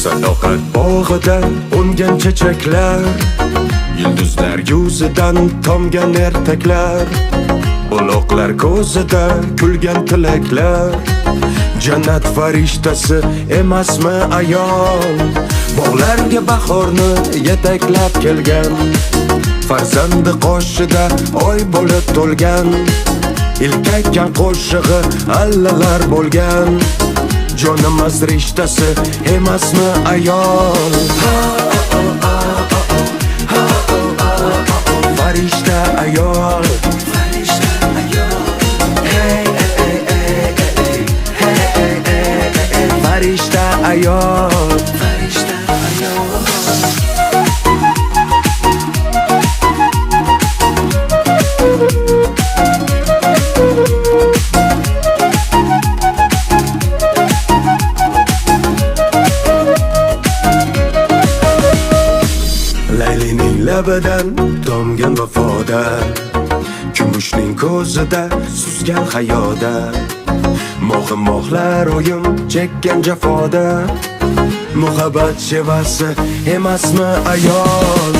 Sadoqat bog'idan ungan chechaklar, yulduzlar yuzidan tomgan ertaklar, uloqlar ko'zida kulgan tilaklar. Jannat farishtasi emasmi ayol, bog'larga bahorni yetaklab kelgan. Farzandi qoshida oy bo'lib to'lgan, ilk aytgan qo'shig'i allalar bo'lgan. Jonimiz rishtasi emasmi ayol, farishta ayol. Farishta ayol. Laylining labidan tomgan vafoda, kumushning ko'zida suzgan hayoda, mo'g'imoqlar o'yim chekkan jafoda. Muhabbat shevasi emasmi ayol,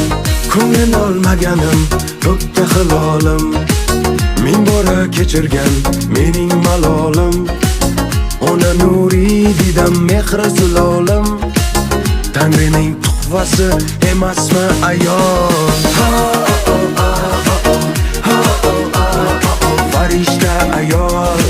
ko'nglim olmaganim ko'kda hilolim, ming bora kechirgan mening malolim. Ona nuriy didam mehri zilolim, Tangrining tuhfasi emasmi ayol. Farishta ayol.